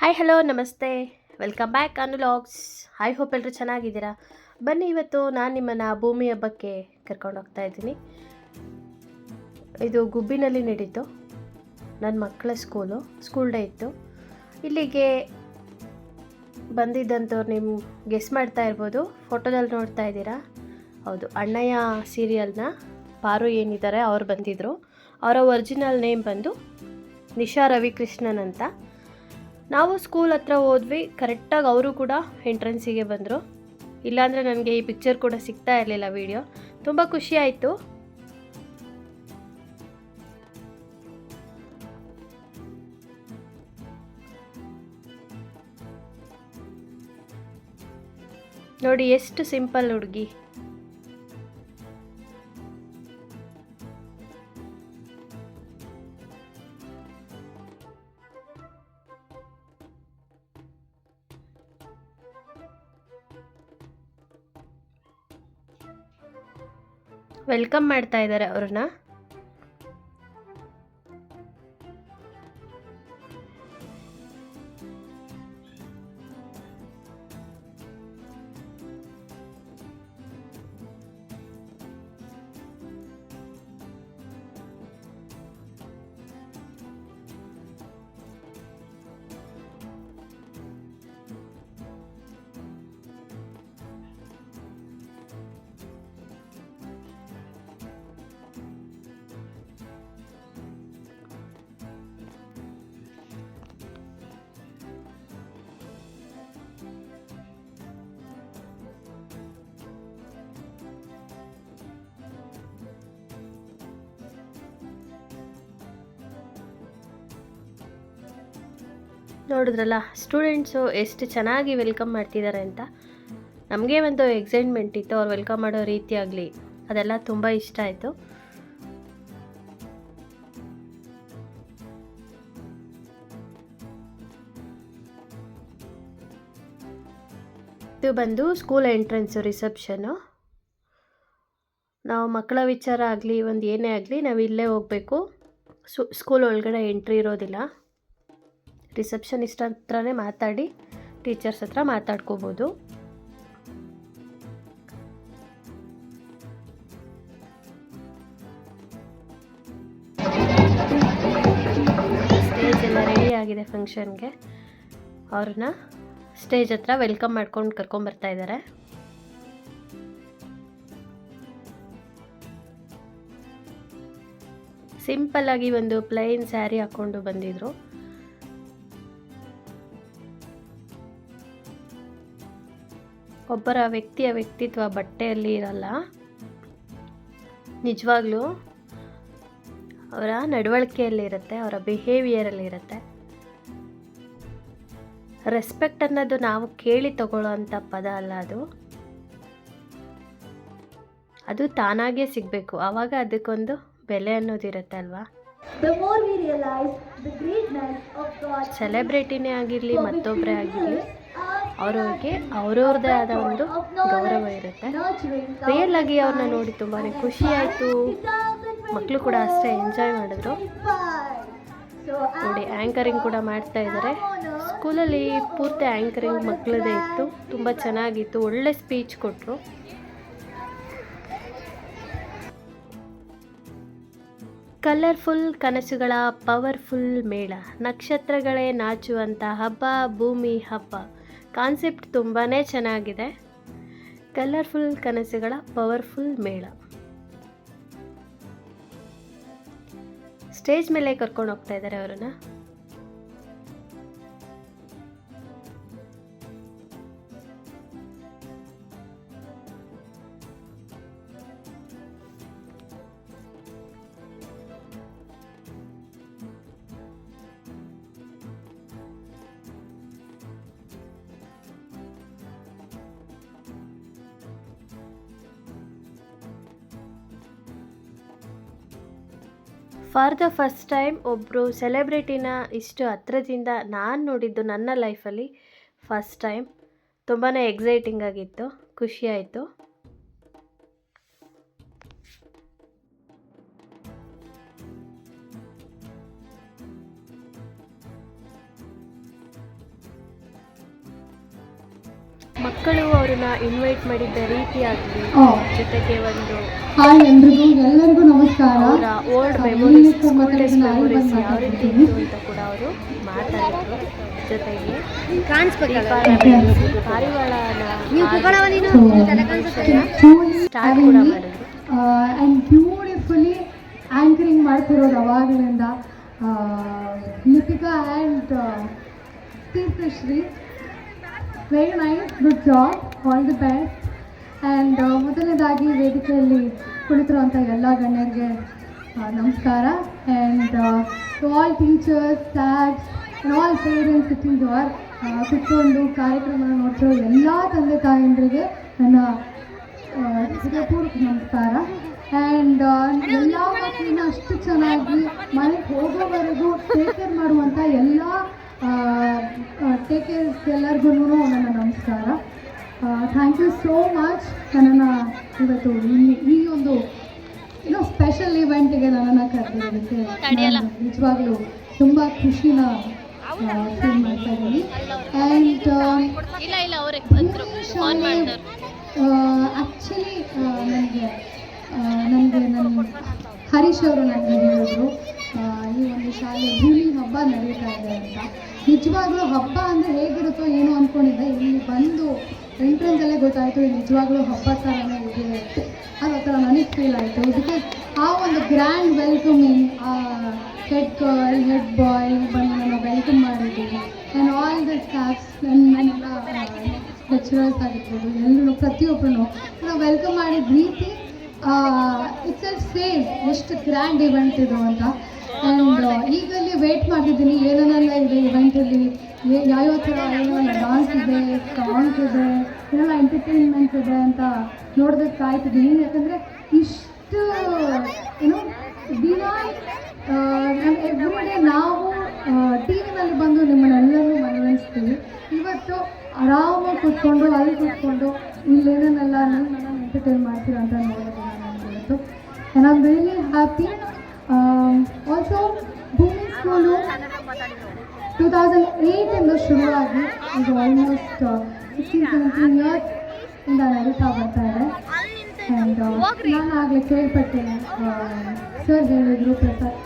Hi hello ನಮಸ್ತೆ, welcome back ಅನುಲಾಗ್ಸ್. I hope ಎಲ್ಲರೂ ಚೆನ್ನಾಗಿದ್ದೀರಾ. ಬನ್ನಿ, ಇವತ್ತು ನಾನು ನಿಮ್ಮನ್ನು ಭೂಮಿ ಹಬ್ಬಕ್ಕೆ ಕರ್ಕೊಂಡು ಹೋಗ್ತಾ ಇದ್ದೀನಿ. ಇದು ಗುಬ್ಬಿನಲ್ಲಿ ನಡೀತು. ನನ್ನ ಮಕ್ಕಳ ಸ್ಕೂಲ್ ಡೇ ಇತ್ತು. ಇಲ್ಲಿಗೆ ಬಂದಿದ್ದಂಥವ್ರು ನೀವು ಗೆಸ್ ಮಾಡ್ತಾ ಇರ್ಬೋದು, ಫೋಟೋದಲ್ಲಿ ನೋಡ್ತಾ ಇದ್ದೀರಾ. ಹೌದು, ಅಣ್ಣಯ್ಯ ಸೀರಿಯಲ್ನ ಪಾರು ಏನಿದ್ದಾರೆ ಅವ್ರು ಬಂದಿದ್ದರು. ಅವರ ಒರಿಜಿನಲ್ ನೇಮ್ ಬಂದು ನಿಶಾ ರವಿಕೃಷ್ಣನ್ ಅಂತ. ನಾವು ಸ್ಕೂಲ್ ಹತ್ರ ಹೋದ್ವಿ, ಕರೆಕ್ಟಾಗಿ ಅವರು ಕೂಡ ಎಂಟ್ರೆನ್ಸಿಗೆ ಬಂದರು. ಇಲ್ಲಾಂದರೆ ನನಗೆ ಈ ಪಿಕ್ಚರ್ ಕೂಡ ಸಿಗ್ತಾ ಇರಲಿಲ್ಲ. ವಿಡಿಯೋ ತುಂಬ ಖುಷಿ ಆಯಿತು. ನೋಡಿ ಎಷ್ಟು ಸಿಂಪಲ್ ಹುಡುಗಿ. ವೆಲ್ಕಮ್ ಮಾಡ್ತಾ ಇದ್ದಾರೆ ಅವ್ರನ್ನ. ನೋಡಿದ್ರಲ್ಲ ಸ್ಟೂಡೆಂಟ್ಸು ಎಷ್ಟು ಚೆನ್ನಾಗಿ ವೆಲ್ಕಮ್ ಮಾಡ್ತಿದ್ದಾರೆ ಅಂತ. ನಮಗೆ ಒಂದು ಎಕ್ಸೈಟ್ಮೆಂಟ್ ಇತ್ತು, ಅವ್ರು ವೆಲ್ಕಮ್ ಮಾಡೋ ರೀತಿ ಆಗಲಿ ಅದೆಲ್ಲ ತುಂಬ ಇಷ್ಟ ಆಯಿತು. ಇದು ಬಂದು ಸ್ಕೂಲ್ ಎಂಟ್ರೆನ್ಸು, ರಿಸೆಪ್ಷನ್ನು. ನಾವು ಮಕ್ಕಳ ವಿಚಾರ ಆಗಲಿ ಒಂದು ಏನೇ ಆಗಲಿ ನಾವು ಇಲ್ಲೇ ಹೋಗಬೇಕು. ಸ್ಕೂಲ್ ಒಳಗಡೆ ಎಂಟ್ರಿ ಇರೋದಿಲ್ಲ. ರಿಸೆಪ್ಷನಿಸ್ಟ್ ಹತ್ರನೇ ಮಾತಾಡಿ ಟೀಚರ್ಸ್ ಹತ್ರ ಮಾತಾಡ್ಕೋಬೋದು. ಸ್ಟೇಜ್ ಎಲ್ಲ ರೆಡಿ ಆಗಿದೆ ಫಂಕ್ಷನ್ಗೆ. ಅವ್ರನ್ನ ಸ್ಟೇಜ್ ಹತ್ರ ವೆಲ್ಕಮ್ ಮಾಡ್ಕೊಂಡು ಕರ್ಕೊಂಬರ್ತಾ ಇದ್ದಾರೆ. ಸಿಂಪಲ್ಲಾಗಿ ಒಂದು ಪ್ಲೈನ್ ಸ್ಯಾರಿ ಹಾಕ್ಕೊಂಡು ಬಂದಿದ್ರು. ಒಬ್ಬರ ವ್ಯಕ್ತಿಯ ವ್ಯಕ್ತಿತ್ವ ಬಟ್ಟೆಯಲ್ಲಿ ಇರಲ್ಲ, ನಿಜವಾಗ್ಲೂ ಅವರ ನಡವಳಿಕೆಯಲ್ಲಿ ಇರುತ್ತೆ, ಅವರ ಬಿಹೇವಿಯರಲ್ಲಿ ಇರುತ್ತೆ. ರೆಸ್ಪೆಕ್ಟ್ ಅನ್ನೋದು ನಾವು ಕೇಳಿ ತಗೊಳ್ಳೋ ಅಂಥ ಪದ ಅಲ್ಲ, ಅದು ತಾನಾಗೇ ಸಿಗಬೇಕು. ಆವಾಗ ಅದಕ್ಕೊಂದು ಬೆಲೆ ಅನ್ನೋದಿರುತ್ತೆ ಅಲ್ವಾ. ಸೆಲೆಬ್ರಿಟಿನೇ ಆಗಿರಲಿ ಮತ್ತೊಬ್ಬರೇ ಆಗಿರಲಿ, ಅವ್ರವ್ರಿಗೆ ಅವ್ರವ್ರದ್ದೇ ಆದ ಒಂದು ಗೌರವ ಇರುತ್ತೆ. ರಿಯಲ್ ಆಗಿ ಅವ್ರನ್ನ ನೋಡಿ ತುಂಬಾ ಖುಷಿ ಆಯಿತು. ಮಕ್ಕಳು ಕೂಡ ಅಷ್ಟೇ ಎಂಜಾಯ್ ಮಾಡಿದ್ರು. ನೋಡಿ ಆ್ಯಂಕರಿಂಗ್ ಕೂಡ ಮಾಡ್ತಾ ಇದ್ದಾರೆ. ಸ್ಕೂಲಲ್ಲಿ ಪೂರ್ತಿ ಆ್ಯಂಕರಿಂಗ್ ಮಕ್ಕಳದೇ ಇತ್ತು, ತುಂಬ ಚೆನ್ನಾಗಿತ್ತು. ಒಳ್ಳೆ ಸ್ಪೀಚ್ ಕೊಟ್ಟರು. ಕಲರ್ಫುಲ್ ಕನಸುಗಳ ಪವರ್ಫುಲ್ ಮೇಳ, ನಕ್ಷತ್ರಗಳೇ ನಾಚುವಂಥ ಹಬ್ಬ ಭೂಮಿ ಹಬ್ಬ. ಕಾನ್ಸೆಪ್ಟ್ ತುಂಬಾ ಚೆನ್ನಾಗಿದೆ. ಕಲರ್ಫುಲ್ ಕನಸುಗಳ ಪವರ್ಫುಲ್ ಮೇಳ. ಸ್ಟೇಜ್ ಮೇಲೆ ಕರ್ಕೊಂಡು ಹೋಗ್ತಾ ಇದ್ದಾರೆ ಅವರನ್ನು. ಫಾರ್ ದ ಫಸ್ಟ್ ಟೈಮ್ ಒಬ್ಬರು ಸೆಲೆಬ್ರಿಟಿನ ಇಷ್ಟು ಹತ್ರದಿಂದ ನಾನು ನೋಡಿದ್ದು ನನ್ನ ಲೈಫಲ್ಲಿ ಫಸ್ಟ್ ಟೈಮ್. ತುಂಬಾ ಎಕ್ಸೈಟಿಂಗ್ ಆಗಿತ್ತು, ಖುಷಿಯಾಯಿತು. ಮಕ್ಕಳು ಅವ್ರನ್ನ ಇನ್ವೈಟ್ ಮಾಡಿದ್ದ ರೀತಿ ಆಗಲಿ, ಜೊತೆಗೆ ಒಂದು ಹಾಯ್ ಎಲ್ಲರಿಗೂ ನಮಸ್ಕಾರ. ಅವರ old memories, school days memories ಯಾವ ರೀತಿ ಇತ್ತು ಅಂತ ಕೂಡ ಅವರು ಮಾತಾಡಿದ್ರು. ಜೊತೆಗೆ ಪಾರಿವಾಳನ ಸ್ಟಾರ್ಟ್ ಕೂಡ ಮಾಡಿದ್ರು. ಆ್ಯಂಡ್ ಬ್ಯೂಟಿಫುಲಿ ಆ್ಯಂಕರಿಂಗ್ ಮಾಡ್ತಿರೋದು ಅವಾಗಲಿಂದ Lipika and Theerthashree. Very nice, good job, all the best. And ಮೊದಲನೇದಾಗಿ ವೇದಿಕೆಯಲ್ಲಿ ಕುಳಿತಿರುವಂಥ ಎಲ್ಲ ಗಣ್ಯರಿಗೆ ನಮಸ್ಕಾರ. And to all teachers, staffs and all parents sitting or ಕುತ್ಕೊಂಡು ಕಾರ್ಯಕ್ರಮನ ನೋಡ್ತಿರೋ ಎಲ್ಲ ತಂದೆ ತಾಯಂದ್ರಿಗೆ ನನ್ನ ಹೃದಯಪೂರ್ವಕ ನಮಸ್ಕಾರ. ಆ್ಯಂಡ್ ಎಲ್ಲ ಮಕ್ಕಳನ್ನ ಅಷ್ಟು ಚೆನ್ನಾಗಿ ಮನೆಗೆ ಹೋಗೋವರೆಗೂ ಟೇಕ್ ಕೇರ್ ಮಾಡುವಂಥ ಎಲ್ಲ ಟೇಕ್ ಕೇರ್ಸ್ ಎಲ್ಲರಿಗೂ ನನ್ನ ನಮಸ್ಕಾರ. ಥ್ಯಾಂಕ್ ಯು ಸೋ ಮಚ್ ನನ್ನನ್ನು ಇವತ್ತು ಈ ಒಂದು ಸ್ಪೆಷಲ್ ಇವೆಂಟಿಗೆ ನನ್ನನ್ನು ಕರೆದಿರೋದಕ್ಕೆ ನಿಜವಾಗ್ಲೂ ತುಂಬ ಖುಷಿನ ಫೀಲ್ ಮಾಡ್ತಾ ಇದ್ದೀನಿ. ಆ್ಯಂಡ್ ಆ್ಯಕ್ಚುಲಿ ನನಗೆ ನನ್ನ ಹರೀಶ್ ಅವರು ನನಗೆ ಹೇಳಿದ್ರು ಈ ಒಂದು ಶಾಲೆ ಭೂಮಿ ಹಬ್ಬ ನಡೀತಾ ಇದೆ ಅಂತ. ನಿಜವಾಗ್ಲೂ ಹಬ್ಬ ಅಂದರೆ ಹೇಗಿರುತ್ತೋ ಏನೋ ಅಂದ್ಕೊಂಡಿದ್ದೆ, ಇಲ್ಲಿ ಬಂದು ಎಂಟ್ರೆನ್ಸಲ್ಲೇ ಗೊತ್ತಾಯಿತು ಇದು ನಿಜವಾಗ್ಲೂ ಹಬ್ಬ ಥರನೇ ಇದೆ. ಅದು ಆ ಥರ ನನಗೆ ಫೀಲ್ ಆಯಿತು. ಬಿಕಾಸ್ ಆ ಒಂದು grand welcoming, head girl, head boy ಬಂದು ನನ್ನ ವೆಲ್ಕಮ್ ಮಾಡಿದ್ದೀವಿ. ಆ್ಯಂಡ್ ಆಲ್ ದ ಸ್ಟಾಫ್ಸ್, ನನ್ನೆಲ್ಲ ಲೆಕ್ಚರರ್ಸ್ ಆಗಿರ್ಬೋದು, ಎಲ್ಲರೂ ಪ್ರತಿಯೊಬ್ಬರೂ ನಾವು ವೆಲ್ಕಮ್ ಮಾಡಿದ ರೀತಿ ಇಟ್ಸ್ ಎಲ್ ಸೇಮ್ ಎಷ್ಟು ಗ್ರ್ಯಾಂಡ್ ಇವೆಂಟ್ ಇದು ಅಂತ. ಆ್ಯಂಡ್ ಈಗಲ್ಲಿ ವೇಟ್ ಮಾಡ್ತಿದ್ದೀನಿ ಏನೇನೆಲ್ಲ ಇದೆ ಇವೆಂಟಲ್ಲಿ, ಯಾವ್ಯಾವ ಥರ ಏನೇನೆಲ್ಲ ಡಾನ್ಸ್ ಇದೆ, ಸಾಂಗ್ಸ್ ಇದೆ, ಏನೆಲ್ಲ ಎಂಟರ್ಟೈನ್ಮೆಂಟ್ಸ್ ಇದೆ ಅಂತ ನೋಡೋದಕ್ಕೆ ಕಾಯ್ತಿದ್ದೀನಿ. ಯಾಕಂದರೆ ಇಷ್ಟು ದಿನ ಎವ್ರಿಡೇ ನಾವು ಟಿ ವಿನಲ್ಲಿ ಬಂದು ನಿಮ್ಮನ್ನೆಲ್ಲರೂ ಮನವೊಲಿಸ್ತೀವಿ. ಇವತ್ತು ಆರಾಮಾಗಿ ಕೂತ್ಕೊಂಡು ಅಲ್ಲಿ ಕೂತ್ಕೊಂಡು ಇಲ್ಲೇನೇನೆಲ್ಲ ನನ್ನನ್ನು ಎಂಟರ್ಟೈನ್ ಮಾಡ್ತೀರಾ ಅಂತ ನೋಡೋದು ನಾನು ಇವತ್ತು. And I am really happy. Also ಭೂಮಿ ಸ್ಕೂಲು 2008 ಶುರುವಾಗಿ ಇದು ಆಲ್ಮೋಸ್ಟ್ 16-17 ಇಯರ್ಸ್ ಇಂದ ನಡೀತಾ ಬರ್ತಾ ಇದೆ. ಆ್ಯಂಡ್ ನಾನು ಆಗಲೇ ಕೇಳ್ಪಟ್ಟೇನೆ, ಸರ್ ಹೇಳಿದರು, ಪ್ರಸಾದ್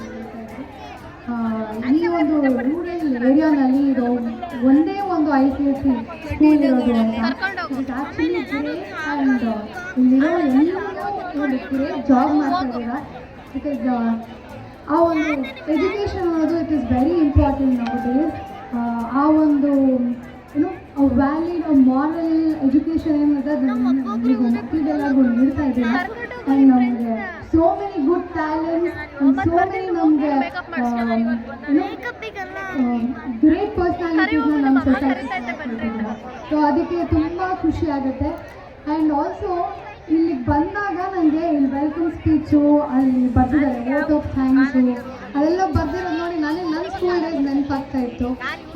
ಈ ಒಂದು ರೂರಲ್ ಏರಿಯಾನಲ್ಲಿ ಇದು ಒಂದೇ ಒಂದು ICSE ಸ್ಕೂಲ್ ಇರೋದು ಅಂತ. It actually great. ಆ್ಯಂಡ್ ಇಲ್ಲಿರೋ ಎಲ್ಲರೂ ಒಂದು ಗ್ರೇಟ್ ಜಾಬ್ ಮಾಡ್ತಾ ಇದ್ದೀರಾ. ಬಿಕಾಸ್ ಆ ಒಂದು ಎಜುಕೇಷನ್ ಅನ್ನೋದು it is very important now days. ಆ ಒಂದು ವ್ಯಾಲಿಡ್ ಮಾರಲ್ ಎಜುಕೇಷನ್ ಏನಿದೆ ನೀವು ಮಕ್ಕಳಿಗೆಲ್ಲರಿಗೂ ನೀಡ್ತಾ ಇದ್ದೀರಾ. ಆ್ಯಂಡ್ ನಮಗೆ so many good talents and so many ನಮಗೆ ಗ್ರೇಟ್ ಪರ್ಸ್ನಾಲಿಟೀಸ್ನ ನಮ್ಮ ಸೊಸೈಟಿ. ಸೊ ಅದಕ್ಕೆ ತುಂಬ ಖುಷಿ ಆಗುತ್ತೆ. ಆ್ಯಂಡ್ ಆಲ್ಸೋ ಇಲ್ಲಿ ಬಂದಾಗ ನನಗೆ ಇಲ್ಲಿ ವೆಲ್ಕಮ್ ಸ್ಪೀಚು ಅಲ್ಲಿ ಬರ್ದಿದ್ದಾರೆ, ವೋಟ್ ಆಫ್ ಥ್ಯಾಂಕ್ಸು ಅದೆಲ್ಲ ಬರ್ದಿರೋದು ನೋಡಿ ನನಗೆ ನನ್ನ ಸ್ಕೂಲ್ ಡೇಸ್ ನೆನಪಾಗ್ತಾ ಇತ್ತು.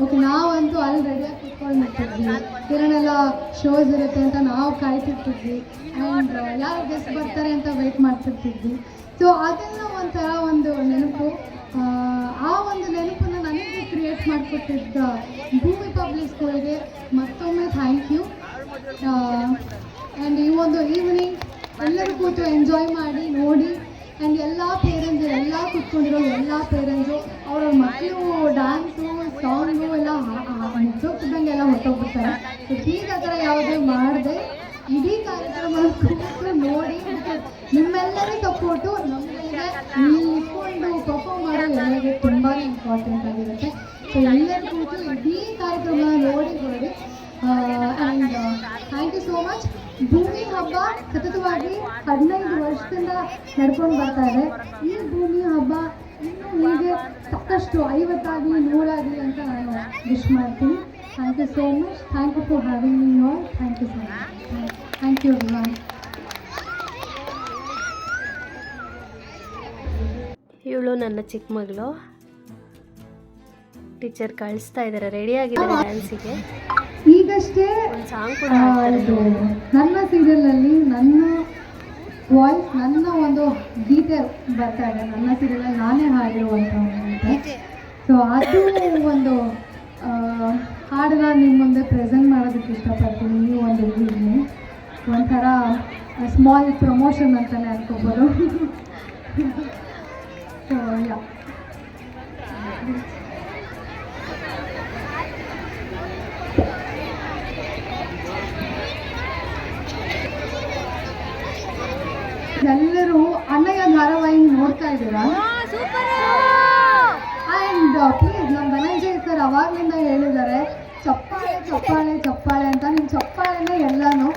ಓಕೆ, ನಾವಂತೂ ಅಲ್ಲಿ ರೆಡಿಯಾಗಿ ಕುತ್ಕೊಂಡಿರ್ತಿದ್ವಿ, ಏನೇನೆಲ್ಲ ಶೋಸ್ ಇರುತ್ತೆ ಅಂತ ನಾವು ಕಾಯ್ತಿರ್ತಿದ್ವಿ. ಆ್ಯಂಡ್ ಯಾರು ಗೆಸ್ಟ್ ಬರ್ತಾರೆ ಅಂತ ವೆಯ್ಟ್ ಮಾಡ್ತಿರ್ತಿದ್ವಿ. ಸೊ ಅದೆಲ್ಲ ಒಂಥರ ಒಂದು ನೆನಪು. ಆ ಒಂದು ನೆನಪನ್ನು ನನಗೆ ಕ್ರಿಯೇಟ್ ಮಾಡಿಕೊಟ್ಟಿದ್ದ ಭೂಮಿ ಪಬ್ಲಿಕ್ ಸ್ಕೂಲ್ಗೆ ಮತ್ತೊಮ್ಮೆ ಥ್ಯಾಂಕ್ ಯು. ಆ್ಯಂಡ್ ಈ ಒಂದು ಈವ್ನಿಂಗ್ ಎಲ್ಲರೂ ಕೂತು ಎಂಜಾಯ್ ಮಾಡಿ ನೋಡಿ. ಆ್ಯಂಡ್ ಎಲ್ಲ ಪೇರೆಂಟ್ಸು, ಎಲ್ಲ ಕೂತ್ಕೊಂಡಿರೋ ಎಲ್ಲ ಪೇರೆಂಟ್ಸು ಅವ್ರವ್ರ ಮಕ್ಕಳು ಡ್ಯಾನ್ಸು, ಸಾಂಗು ಎಲ್ಲ ಮುಚ್ಚೋಗ್ತಿದ್ದಂಗೆ ಎಲ್ಲ ಹೊಟ್ಟೋಗ್ಬಿಡ್ತಾರೆ. ಸೊ ಪ್ಲೀಸ್ ಆ ಥರ ಯಾವುದೇ ಮಾಡದೆ ಇಡೀ ಕಾರ್ಯಕ್ರಮ ಕೂತು ನೋಡಿ. ನಿಮ್ಮೆಲ್ಲರ ಸಪೋರ್ಟು ನಮಗೆ ಇಲ್ಲಿ ನಿಂತ್ಕೊಂಡು ಪರ್ಫಾರ್ಮ್ ಮಾಡೋ ಎಲ್ಲರಿಗೆ ತುಂಬಾ ಇಂಪಾರ್ಟೆಂಟ್ ಆಗಿರುತ್ತೆ. ಸೊ ಎಲ್ಲರೂ ಕೂತು ಇಡೀ ಕಾರ್ಯಕ್ರಮ ನೋಡಿ ಹೊರಡಿ. And thank you so much. ಭೂಮಿ ಹಬ್ಬ ಸತತವಾಗಿ 15 ವರ್ಷದಿಂದ ನಡ್ಕೊಂಡು ಬರ್ತಾ ಇದೆ. ಈ ಭೂಮಿ ಹಬ್ಬ ಇನ್ನೂ ಹೀಗೆ ಸಾಕಷ್ಟು 50 ಆಗಲಿ 100 ಆಗಲಿ ಅಂತ ನಾನು ವಿಶ್ ಮಾಡ್ತೀನಿ. Thank you so much. Thank you for having me all. Thank you so much. Thank you everyone. ಇವಳು ನನ್ನ ಚಿಕ್ಕ ಮಗಳು. ಟೀಚರ್ ಕಳಿಸ್ತಾ ಇದ್ದಾರೆ, ರೆಡಿ ಆಗಿದ್ದಾರೆ ಡ್ಯಾನ್ಸಿಗೆ. ಈಗಷ್ಟೇ ಒಂದು ಸಾಂಗ್ ಕೂಡ ಇದು ನನ್ನ ಸೀರಿಯಲ್ನಲ್ಲಿ ನನ್ನ ವಾಯ್ಸ್, ನನ್ನ ಒಂದು ಗೀತೆ ಬರ್ತಾ ಇದೆ. ನನ್ನ ಸೀರಿಯಲಲ್ಲಿ ನಾನೇ ಹಾಡಿರುವಂಥ ಒಂದು ಗೀತೆ. ಸೊ ಅದು ಒಂದು ಹಾಡು ಹಾಡನ್ನ ನಿಮ್ಮ ಮುಂದೆ ಪ್ರೆಸೆಂಟ್ ಮಾಡೋದಕ್ಕೆ ಇಷ್ಟಪಡ್ತೀನಿ. ಈ ಒಂದು ಈವ್ನಿಂಗ್ ಒಂಥರ ಸ್ಮಾಲ್ ಪ್ರಮೋಷನ್ ಅಂತಲೇ ಅನ್ಕೋಬೋದು. ಸೊ ಯಾ ಎಲ್ಲರೂ ಅಣ್ಣಯ್ಯ ಧಾರಾವಾಹಿ ನೋಡ್ತಾ ಇದ್ದೀರಾ? ಆ್ಯಂಡ್ ಪ್ಲೀಸ್ ನಮ್ಮ ಧನಂಜಯ್ ಸರ್ ಅವಾಗಲಿಂದ ಹೇಳಿದ್ದಾರೆ ಚಪ್ಪಾಳೆ ಚಪ್ಪಾಳೆ ಚಪ್ಪಾಳೆ ಅಂತ. ನಿಮ್ಮ ಚಪ್ಪಾಳೆನೇ ಎಲ್ಲನೂ.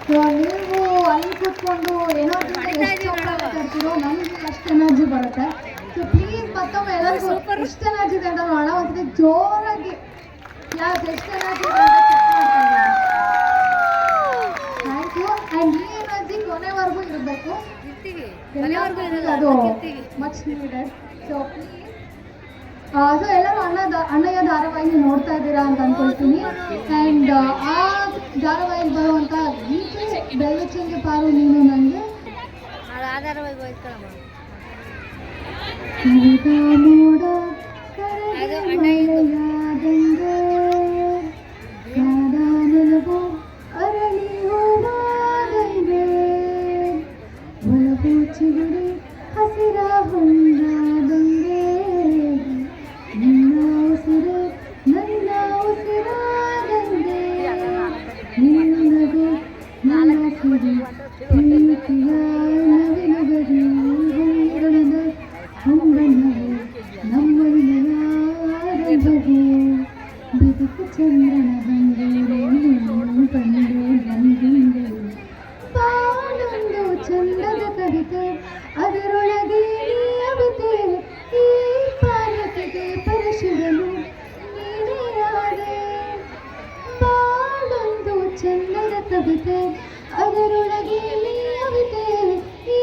ಸೊ ನೀವು ಅಲ್ಲಿ ಕೂತ್ಕೊಂಡು ಎನರ್ಜಿ ಎಷ್ಟು ಚಪ್ಪಾಳೆ ತರ್ತೀರೋ ನಮಗೆ ಅಷ್ಟು ಎನರ್ಜಿ ಬರುತ್ತೆ. ಸೊ ಪ್ಲೀಸ್ ಮತ್ತೊಮ್ಮೆ ಎಲ್ಲರಿಗೂ ಎಷ್ಟು ಎನರ್ಜಿ ಇದೆ ಅಂತ ನೋಡೋಣ. ಒಂದು ಜೋರಾಗಿ ಯಾರು ಎಷ್ಟು ಎನರ್ಜಿ ಥ್ಯಾಂಕ್ ಯು. ಆ್ಯಂಡ್ ಈ ಎನರ್ಜಿ ಕೊನೆವರೆಗೂ ಇರಬೇಕು. ಅದು much needed. So please so ಎಲ್ಲರೂ ಅಣ್ಣಯ್ಯ ಧಾರಾವಾಹಿ ನೋಡ್ತಾ ಇದ್ದೀರಾ ಅಂತ ಅಂದ್ಕೊಳ್ತೀನಿ. ಆ್ಯಂಡ್ ಆ ಧಾರಾವಾಹಿಗೆ ಬರುವಂಥ ಗೀತೆ ಬೆಲ್ಲಚ್ಚಂಗೆ ಪಾರು ನೀನು ನನಗೆ ಮೋಡ ಕರೆದಂಗೆ ನೆಲವು ಅರಳಿ ಹೋದಂಗೆ ಒಳಗು ಚಿಗುರಿ ಹಸಿರ ಹೊಂದಾದಂಗೆ ನಿನ್ನ ಉಸಿರು ನನ್ನ ಉಸಿರಾದಂಗೆ ನಿನ್ನದು ನನ್ನ ಸಿರಿ ಪ್ರೀತಿಯ ನವಿನ ಗರಿ ಹೊಂಗಣದ ಹೊಂಗಣವು ನಮ್ಮನೆಯ ಆರಂಭವು ಬದುಕು ಚಂದ್ರನ ಬಂದರು ನೀನು ಕಂಡು ಬಂದಿಂದೆ ಬಾಳೊಂದು ಚಂದದ ಕವಿತೆ ಅದರೊಳಗೆ ನೀಯವಿತೆ ಈ ಪಾರ್ವತಿಗೆ ಪರಶಿವನು ನೀನೇ ಆದೆ. ಬಾಳೊಂದು ಚಂದದ ಕವಿತೆ ಅದರೊಳಗೆ ನೀಯವಿತೆ ಈ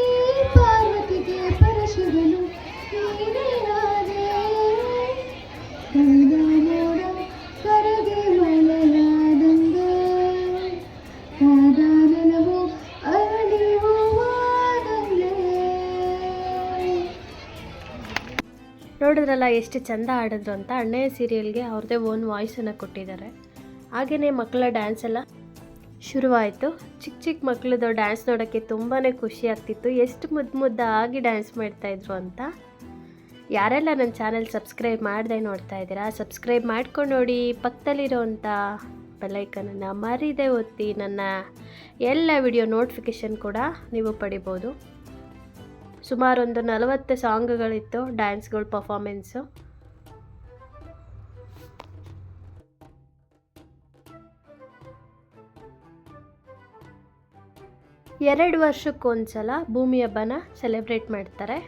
ಪಾರ್ವತಿಗೆ ಪರಶಿವನು ನೀನೇ ಆದೆ. ಕೈದ ಮೋಡ ಕರಗೆ ಮಳೆಯಾದಂಗೆ ಕಾದ ನೆಲವು ಅರಳಿ ಹೂವಾದಂಗೆ. ನೋಡಿದ್ರಲ್ಲ ಎಷ್ಟು ಚೆಂದ ಆಡಿದ್ರು ಅಂತ. ಅಣ್ಣಯ್ಯ ಸೀರಿಯಲ್ಗೆ ಅವ್ರದ್ದೇ ಓನ್ ವಾಯ್ಸನ್ನು ಕೊಟ್ಟಿದ್ದಾರೆ. ಹಾಗೆಯೇ ಮಕ್ಕಳ ಡ್ಯಾನ್ಸ್ ಎಲ್ಲ ಶುರುವಾಯಿತು. ಚಿಕ್ಕ ಚಿಕ್ಕ ಮಕ್ಕಳದ್ದು ಡ್ಯಾನ್ಸ್ ನೋಡೋಕ್ಕೆ ತುಂಬಾ ಖುಷಿ ಆಗ್ತಿತ್ತು. ಎಷ್ಟು ಮುದ್ದಾಗಿ ಡ್ಯಾನ್ಸ್ ಮಾಡ್ತಾಯಿದ್ರು ಅಂತ. ಯಾರೆಲ್ಲ ನನ್ನ ಚಾನೆಲ್ ಸಬ್ಸ್ಕ್ರೈಬ್ ಮಾಡದೆ ನೋಡ್ತಾ ಇದ್ದೀರಾ ಸಬ್ಸ್ಕ್ರೈಬ್ ಮಾಡ್ಕೊಂಡು ನೋಡಿ. ಪಕ್ಕದಲ್ಲಿರೋವಂಥ ಬೆಲ್ಲೈಕನನ್ನು ಮರಿದೇ ಒತ್ತಿ ನನ್ನ ಎಲ್ಲ ವಿಡಿಯೋ ನೋಟಿಫಿಕೇಷನ್ ಕೂಡ ನೀವು ಪಡಿಬೋದು. ಸುಮಾರು ಒಂದು 40 ಸಾಂಗ್ಗಳಿತ್ತು ಡ್ಯಾನ್ಸ್ಗಳು ಪರ್ಫಾಮೆನ್ಸು. ಎರಡು ವರ್ಷಕ್ಕೊಂದ್ಸಲ ಭೂಮಿ ಹಬ್ಬನ ಸೆಲೆಬ್ರೇಟ್ ಮಾಡ್ತಾರೆ.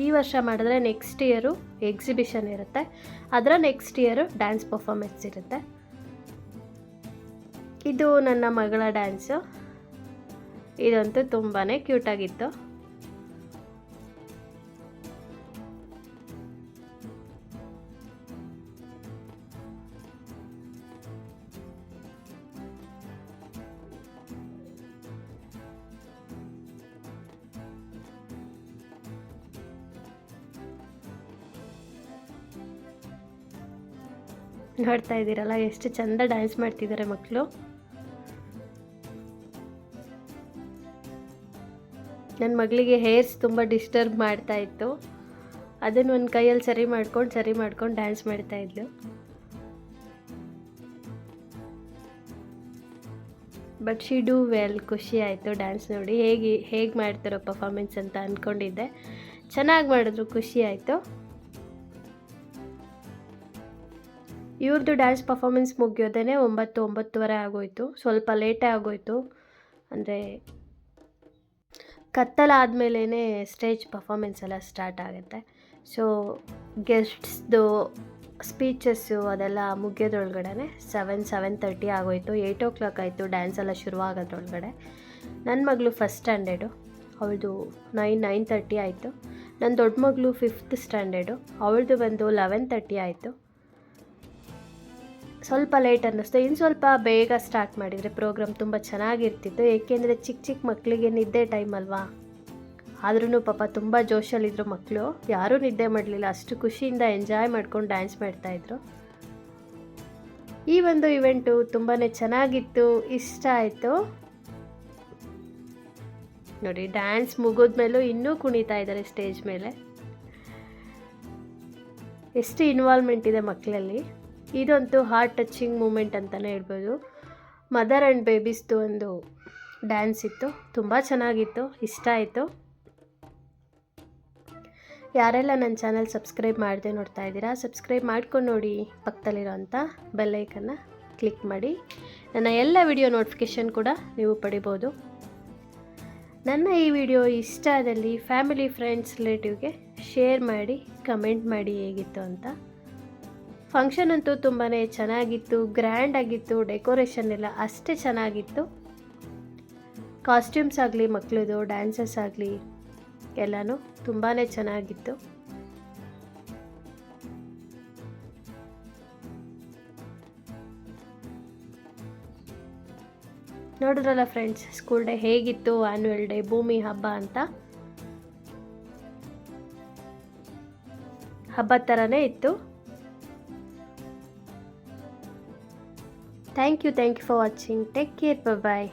ಈ ವರ್ಷ ಮಾಡಿದ್ರೆ ನೆಕ್ಸ್ಟ್ ಇಯರು ಎಕ್ಸಿಬಿಷನ್ ಇರುತ್ತೆ. ಅದರ ನೆಕ್ಸ್ಟ್ ಇಯರು ಡ್ಯಾನ್ಸ್ ಪರ್ಫಾಮೆನ್ಸ್ ಇರುತ್ತೆ. ಇದು ನನ್ನ ಮಗಳ ಡ್ಯಾನ್ಸು. ಇದಂತೂ ತುಂಬಾ ಕ್ಯೂಟಾಗಿತ್ತು. ನೋಡ್ತಾ ಇದ್ದೀರಲ್ಲ ಎಷ್ಟು ಚಂದ ಡ್ಯಾನ್ಸ್ ಮಾಡ್ತಿದ್ದಾರೆ ಮಕ್ಕಳು. ನನ್ನ ಮಗಳಿಗೆ ಹೇರ್ಸ್ ತುಂಬ ಡಿಸ್ಟರ್ಬ್ ಮಾಡ್ತಾ ಇತ್ತು. ಅದನ್ನು ಒಂದು ಕೈಯಲ್ಲಿ ಸರಿ ಮಾಡ್ಕೊಂಡು ಡ್ಯಾನ್ಸ್ ಮಾಡ್ತಾ ಇದ್ಲು. But she do well. ಖುಷಿ ಆಯಿತು ಡ್ಯಾನ್ಸ್ ನೋಡಿ. ಹೇಗೆ ಮಾಡ್ತಾರೋ ಪರ್ಫಾಮೆನ್ಸ್ ಅಂತ ಅಂದ್ಕೊಂಡಿದ್ದೆ. ಚೆನ್ನಾಗಿ ಮಾಡಿದ್ರು, ಖುಷಿ ಆಯಿತು. ಇವ್ರದ್ದು ಡ್ಯಾನ್ಸ್ ಪರ್ಫಾಮೆನ್ಸ್ ಮುಗಿಯೋದೇ 9:30 ಆಗೋಯಿತು. ಸ್ವಲ್ಪ ಲೇಟೇ ಆಗೋಯಿತು. ಅಂದರೆ ಕತ್ತಲಾದಮೇಲೇ ಸ್ಟೇಜ್ ಪರ್ಫಾಮೆನ್ಸ್ ಎಲ್ಲ ಸ್ಟಾರ್ಟ್ ಆಗುತ್ತೆ. ಸೊ ಗೆಸ್ಟ್ಸ್ದು ಸ್ಪೀಚಸ್ಸು ಅದೆಲ್ಲ ಮುಗಿಯೋದ್ರೊಳಗಡೆ 7:30 ಆಗೋಯಿತು. 8 o'clock ಆಯಿತು ಡ್ಯಾನ್ಸ್ ಎಲ್ಲ ಶುರುವಾಗೋದ್ರೊಳಗಡೆ. ನನ್ನ ಮಗಳು ಫಸ್ಟ್ ಸ್ಟ್ಯಾಂಡರ್ಡು, ಅವಳದು 9:30 ಆಯಿತು. ನನ್ನ ದೊಡ್ಡ ಮಗಳು 5th ಸ್ಟ್ಯಾಂಡರ್ಡು, ಅವಳದು ಬಂದು 11:30 ಆಯಿತು. ಸ್ವಲ್ಪ ಲೇಟ್ ಅನ್ನಿಸ್ತು. ಇನ್ನು ಸ್ವಲ್ಪ ಬೇಗ ಸ್ಟಾರ್ಟ್ ಮಾಡಿದರೆ ಪ್ರೋಗ್ರಾಮ್ ತುಂಬ ಚೆನ್ನಾಗಿರ್ತಿತ್ತು. ಏಕೆಂದರೆ ಚಿಕ್ಕ ಮಕ್ಕಳಿಗೆ ನಿದ್ದೆ ಟೈಮ್ ಅಲ್ವಾ. ಆದ್ರೂ ಪಾಪ ತುಂಬ ಜೋಶಲ್ಲಿದ್ದರು ಮಕ್ಕಳು. ಯಾರೂ ನಿದ್ದೆ ಮಾಡಲಿಲ್ಲ. ಅಷ್ಟು ಖುಷಿಯಿಂದ ಎಂಜಾಯ್ ಮಾಡ್ಕೊಂಡು ಡ್ಯಾನ್ಸ್ ಮಾಡ್ತಾಯಿದ್ರು. ಈ ಒಂದು ಇವೆಂಟು ತುಂಬಾ ಚೆನ್ನಾಗಿತ್ತು, ಇಷ್ಟ ಆಯಿತು. ನೋಡಿ, ಡ್ಯಾನ್ಸ್ ಮುಗಿದ್ಮೇಲೂ ಇನ್ನೂ ಕುಣಿತಾ ಇದ್ದಾರೆ ಸ್ಟೇಜ್ ಮೇಲೆ. ಎಷ್ಟು ಇನ್ವಾಲ್ವ್ಮೆಂಟ್ ಇದೆ ಮಕ್ಕಳಲ್ಲಿ. ಇದಂತೂ ಹಾರ್ಟ್ ಟಚಿಂಗ್ ಮೂಮೆಂಟ್ ಅಂತಲೇ ಹೇಳ್ಬೋದು. ಮದರ್ ಆ್ಯಂಡ್ ಬೇಬೀಸ್ದು ಒಂದು ಡ್ಯಾನ್ಸ್ ಇತ್ತು, ತುಂಬ ಚೆನ್ನಾಗಿತ್ತು, ಇಷ್ಟ ಆಯಿತು. ಯಾರೆಲ್ಲ ನನ್ನ ಚಾನಲ್ ಸಬ್ಸ್ಕ್ರೈಬ್ ಮಾಡದೆ ನೋಡ್ತಾ ಇದ್ದೀರಾ, ಸಬ್ಸ್ಕ್ರೈಬ್ ಮಾಡ್ಕೊಂಡು ನೋಡಿ. ಪಕ್ಕದಲ್ಲಿರೋಂಥ ಬೆಲ್ಲೈಕನ್ನ ಕ್ಲಿಕ್ ಮಾಡಿ. ನನ್ನ ಎಲ್ಲ ವಿಡಿಯೋ ನೋಟಿಫಿಕೇಷನ್ ಕೂಡ ನೀವು ಪಡಿಬೋದು. ನನ್ನ ಈ ವಿಡಿಯೋ ಇಷ್ಟ ಆದಲ್ಲಿ ಫ್ಯಾಮಿಲಿ, ಫ್ರೆಂಡ್ಸ್, ರಿಲೇಟಿವ್ಗೆ ಶೇರ್ ಮಾಡಿ, ಕಮೆಂಟ್ ಮಾಡಿ ಹೇಗಿತ್ತು ಅಂತ. ಫಂಕ್ಷನ್ ಅಂತೂ ತುಂಬಾ ಚೆನ್ನಾಗಿತ್ತು, ಗ್ರ್ಯಾಂಡ್ ಆಗಿತ್ತು. ಡೆಕೋರೇಷನ್ ಎಲ್ಲ ಅಷ್ಟೇ ಚೆನ್ನಾಗಿತ್ತು. ಕಾಸ್ಟ್ಯೂಮ್ಸ್ ಆಗಲಿ, ಮಕ್ಕಳದು ಡ್ಯಾನ್ಸಸ್ ಆಗಲಿ ಎಲ್ಲನೂ ತುಂಬಾ ಚೆನ್ನಾಗಿತ್ತು. ನೋಡಿದ್ರಲ್ಲ ಫ್ರೆಂಡ್ಸ್, ಸ್ಕೂಲ್ ಡೇ ಹೇಗಿತ್ತು, ಆ್ಯನ್ಯುವಲ್ ಡೇ, ಭೂಮಿ ಹಬ್ಬ ಅಂತ. ಹಬ್ಬದ ಥರನೇ ಇತ್ತು. Thank you for watching. Take care, bye.